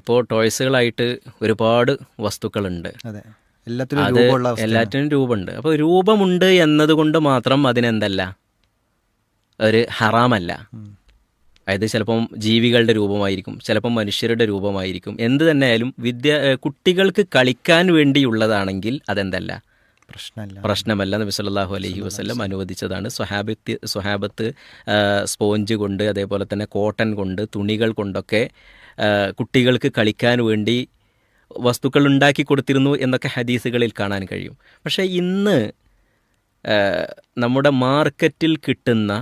ഇപ്പോൾ ടോയ്സുകളായിട്ട് ഒരുപാട് വസ്തുക്കളുണ്ട്. അതെ, എല്ലാത്തിലും അത് രൂപമുള്ള അവസ്ഥയാണ്. എല്ലാറ്റിനും രൂപമുണ്ട്. അപ്പോൾ രൂപമുണ്ട് എന്നതുകൊണ്ട് മാത്രം അതിനെന്തല്ല, ഒരു ഹറാമല്ല. അതായത് ചിലപ്പം ജീവികളുടെ രൂപമായിരിക്കും, ചിലപ്പം മനുഷ്യരുടെ രൂപമായിരിക്കും. എന്ത് തന്നെയായാലും കുട്ടികൾക്ക് കളിക്കാൻ വേണ്ടിയുള്ളതാണെങ്കിൽ അതെന്തല്ല, പ്രശ്നമല്ല. നബി സല്ലല്ലാഹു അലൈഹി വസല്ലം അനുവദിച്ചതാണ്. സ്വഹാബത്ത് സ്പോഞ്ച് കൊണ്ട്, അതേപോലെ തന്നെ കോട്ടൺ കൊണ്ട്, തുണികൾ കൊണ്ടൊക്കെ കുട്ടികൾക്ക് കളിക്കാൻ വേണ്ടി വസ്തുക്കൾ ഉണ്ടാക്കി കൊടുത്തിരുന്നു എന്നൊക്കെ ഹദീസുകളിൽ കാണാൻ കഴിയും. പക്ഷേ ഇന്ന് നമ്മുടെ മാർക്കറ്റിൽ കിട്ടുന്ന,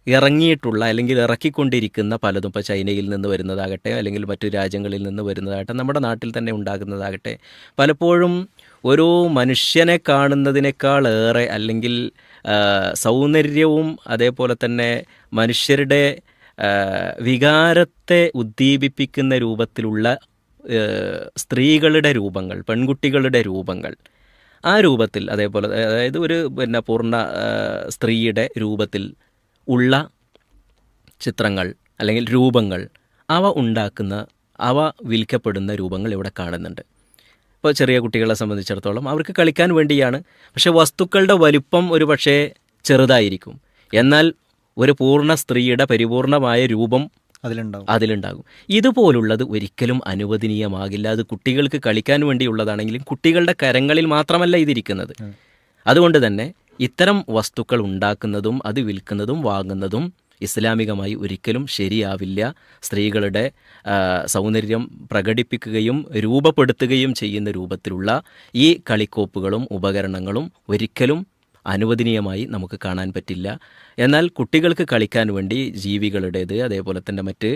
ഇറങ്ങിയിട്ടുള്ള അല്ലെങ്കിൽ ഇറക്കിക്കൊണ്ടിരിക്കുന്ന പലതും, ഇപ്പോൾ ചൈനയിൽ നിന്ന് വരുന്നതാകട്ടെ അല്ലെങ്കിൽ മറ്റു രാജ്യങ്ങളിൽ നിന്ന് വരുന്നതാകട്ടെ, നമ്മുടെ നാട്ടിൽ തന്നെ ഉണ്ടാകുന്നതാകട്ടെ, പലപ്പോഴും ഒരു മനുഷ്യനെ കാണുന്നതിനേക്കാളേറെ അല്ലെങ്കിൽ സൗന്ദര്യവും അതേപോലെ തന്നെ മനുഷ്യരുടെ വികാരത്തെ ഉദ്ദീപിപ്പിക്കുന്ന രൂപത്തിലുള്ള സ്ത്രീകളുടെ രൂപങ്ങൾ, പെൺകുട്ടികളുടെ രൂപങ്ങൾ, ആ രൂപത്തിൽ, അതേപോലെ അതായത് ഒരു പൂർണ്ണ സ്ത്രീയുടെ രൂപത്തിൽ ഉള്ള ചിത്രങ്ങൾ അല്ലെങ്കിൽ രൂപങ്ങൾ, അവ വിൽക്കപ്പെടുന്ന രൂപങ്ങൾ ഇവിടെ കാണുന്നുണ്ട്. ഇപ്പോൾ ചെറിയ കുട്ടികളെ സംബന്ധിച്ചിടത്തോളം അവർക്ക് കളിക്കാൻ വേണ്ടിയാണ്. പക്ഷേ വസ്തുക്കളുടെ വലിപ്പം ഒരു പക്ഷേ ചെറുതായിരിക്കും, എന്നാൽ ഒരു പൂർണ്ണ സ്ത്രീയുടെ പരിപൂർണമായ രൂപം അതിലുണ്ടാകും. ഇതുപോലുള്ളത് ഒരിക്കലും അനുവദനീയമാകില്ല. അത് കുട്ടികൾക്ക് കളിക്കാൻ വേണ്ടിയുള്ളതാണെങ്കിലും കുട്ടികളുടെ കരങ്ങളിൽ മാത്രമല്ല ഇതിരിക്കുന്നത്. അതുകൊണ്ട് തന്നെ ഇത്തരം വസ്തുക്കൾ ഉണ്ടാക്കുന്നതും അത് വിൽക്കുന്നതും വാങ്ങുന്നതും ഇസ്ലാമികമായി ഒരിക്കലും ശരിയാവില്ല. സ്ത്രീകളുടെ സൗന്ദര്യം പ്രകടിപ്പിക്കുകയും രൂപപ്പെടുത്തുകയും ചെയ്യുന്ന രൂപത്തിലുള്ള ഈ കളിക്കോപ്പുകളും ഉപകരണങ്ങളും ഒരിക്കലും അനുവദനീയമായി നമുക്ക് കാണാൻ പറ്റില്ല. എന്നാൽ കുട്ടികൾക്ക് കളിക്കാൻ വേണ്ടി ജീവികളുടേത്, അതേപോലെ തന്നെ മറ്റ്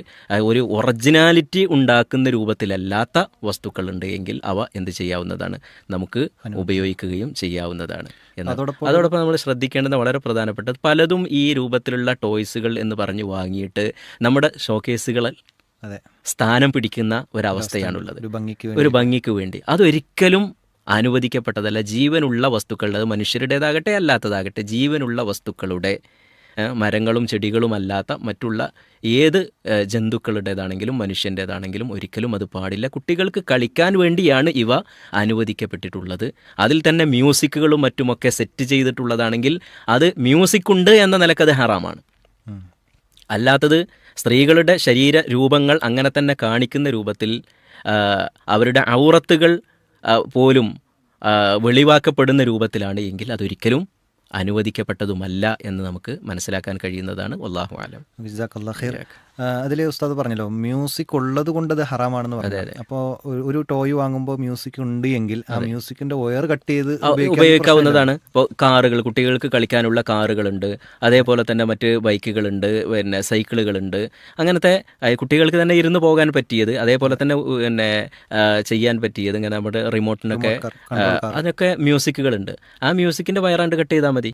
ഒരു ഒറിജിനാലിറ്റി ഉണ്ടാക്കുന്ന രൂപത്തിലല്ലാത്ത വസ്തുക്കളുണ്ട് എങ്കിൽ അവ എന്ത് ചെയ്യാവുന്നതാണ്, നമുക്ക് ഉപയോഗിക്കുകയും ചെയ്യാവുന്നതാണ്. അതോടൊപ്പം നമ്മൾ ശ്രദ്ധിക്കേണ്ടത് വളരെ പ്രധാനപ്പെട്ടത്, പലതും ഈ രൂപത്തിലുള്ള ടോയ്സുകൾ എന്ന് പറഞ്ഞ് വാങ്ങിയിട്ട് നമ്മുടെ ഷോക്കേസുകളിൽ സ്ഥാനം പിടിക്കുന്ന ഒരവസ്ഥയാണുള്ളത്, ഒരു ഭംഗിക്ക് വേണ്ടി. അതൊരിക്കലും അനുവദിക്കപ്പെട്ടതല്ല. ജീവനുള്ള വസ്തുക്കളുടെ, അത് മനുഷ്യരുടേതാകട്ടെ അല്ലാത്തതാകട്ടെ, ജീവനുള്ള വസ്തുക്കളുടെ, മരങ്ങളും ചെടികളും അല്ലാത്ത മറ്റുള്ള ഏത് ജന്തുക്കളുടേതാണെങ്കിലും മനുഷ്യൻ്റേതാണെങ്കിലും ഒരിക്കലും അത് പാടില്ല. കുട്ടികൾക്ക് കളിക്കാൻ വേണ്ടിയാണ് ഇവ അനുവദിക്കപ്പെട്ടിട്ടുള്ളത്. അതിൽ തന്നെ മ്യൂസിക്കുകളും മറ്റുമൊക്കെ സെറ്റ് ചെയ്തിട്ടുള്ളതാണെങ്കിൽ അത് മ്യൂസിക്കുണ്ട് എന്ന നിലക്കത് ഹറാമാണ്. അല്ലാത്തത് സ്ത്രീകളുടെ ശരീര രൂപങ്ങൾ അങ്ങനെ തന്നെ കാണിക്കുന്ന രൂപത്തിൽ അവരുടെ ഔറത്തുകൾ പോലും വെളിവാക്കപ്പെടുന്ന രൂപത്തിലാണ് എങ്കിൽ അതൊരിക്കലും അനുവദിക്കപ്പെട്ടതുമല്ല എന്ന് നമുക്ക് മനസ്സിലാക്കാൻ കഴിയുന്നതാണ്. വല്ലാഹു അലം. ജസാക്കല്ലാഹു ഖൈർ. അതിൽ ഉസ്താദ് പറഞ്ഞല്ലോ മ്യൂസിക് ഉള്ളത് കൊണ്ട് അത് ഹറാമാണെന്ന് പറഞ്ഞു. അപ്പോൾ ഒരു ടോയ് വാങ്ങുമ്പോൾ മ്യൂസിക് ഉണ്ട് എങ്കിൽ ആ മ്യൂസിക്കിന്റെ വയർ കട്ട് ചെയ്ത് ഉപയോഗിക്കാവുന്നതാണ്. ഇപ്പോൾ കാറുകൾ, കുട്ടികൾക്ക് കളിക്കാനുള്ള കാറുകളുണ്ട്, അതേപോലെ തന്നെ മറ്റ് ബൈക്കുകളുണ്ട്, പിന്നെ സൈക്കിളുകളുണ്ട്. അങ്ങനത്തെ കുട്ടികൾക്ക് തന്നെ ഇരുന്ന് പോകാൻ പറ്റിയത്, അതേപോലെ തന്നെ പിന്നെ ചെയ്യാൻ പറ്റിയത്, ഇങ്ങനെ നമ്മുടെ റിമോട്ടിനൊക്കെ അതൊക്കെ മ്യൂസിക്കുകളുണ്ട്. ആ മ്യൂസിക്കിന്റെ വയറാണ്ട് കട്ട് ചെയ്താൽ മതി.